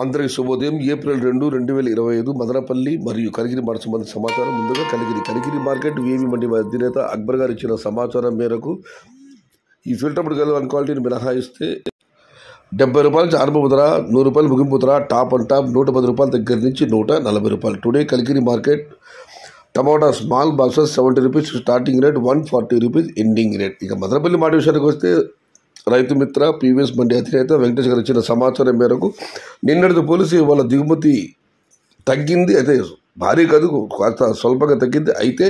అందరికీ శుభోదయం. ఏప్రిల్ 2, 2025 మదనపల్లి మరియు కనిగిరి మార్కెట్ సంబంధించిన సమాచారం. ముందుగా కనిగిరి మార్కెట్ వివి మండి అధినేత అక్బర్ గారు ఇచ్చిన సమాచారం మేరకు ఈ ఫిల్టర్ గల వన్ క్వాలిటీని మినహాయిస్తే 70 రూపాయల నుంచి ఆరంభ ధర, 100 రూపాయలు ముగింపు ధర, టాప్ అండ్ టాప్ 110 రూపాయల దగ్గర నుంచి 140 రూపాయలు. టుడే కనిగిరి మార్కెట్ టమాటా small boxes 70 rupees starting rate, 140 rupees ending rate. ఇక మదనపల్లి మాట విషయానికి వస్తే రైతు మిత్ర పీవీఎస్ మండి అధినేత వెంకటేష్ గారు ఇచ్చిన సమాచారం మేరకు నిన్నటితో పోలిసి వాళ్ళ దిగుమతి తగ్గింది. అయితే భారీ కాదు, కాస్త స్వల్పంగా తగ్గింది. అయితే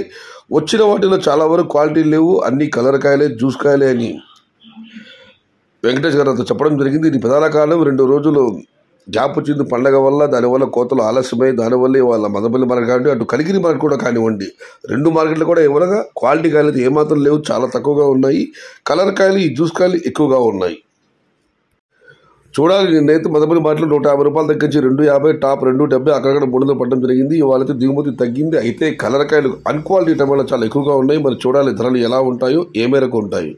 వచ్చిన వాటిలో చాలా వరకు క్వాలిటీ లేవు, అన్ని కలర్ కాయలే, జ్యూస్ కాయలే అని వెంకటేష్ గారు అంతా చెప్పడం జరిగింది. ఇది ప్రధాన కారణం 2 రోజులు గ్యాప్ వచ్చింది పండగ వల్ల, దానివల్ల కోతలు ఆలస్యమై, దానివల్లే వాళ్ళ మదనపల్లి మార్కెట్ కానివ్వండి, అటు కనిగిరి మార్కెట్ కూడా కానివ్వండి, 2 మార్కెట్లు కూడా ఎవరగా క్వాలిటీ కాయలు అయితే ఏమాత్రం లేవు, చాలా తక్కువగా ఉన్నాయి. కలర్ కాయలు, ఈ జ్యూస్ కాయలు ఎక్కువగా ఉన్నాయి. చూడాలి. నిన్నైతే మదనపల్లి మార్కెట్లో 150 రూపాయలు తగ్గించి 250, టాప్ 270, అక్కడక్కడ 300 పడడం జరిగింది. ఇవాళైతే దిగుమతి తగ్గింది. అయితే కలర్ కాయలు, అన్క్వాలిటీ టమాటాలు చాలా ఎక్కువగా ఉన్నాయి. మరి చూడాలి ధరలు ఎలా ఉంటాయో, ఏ మేరకు ఉంటాయి.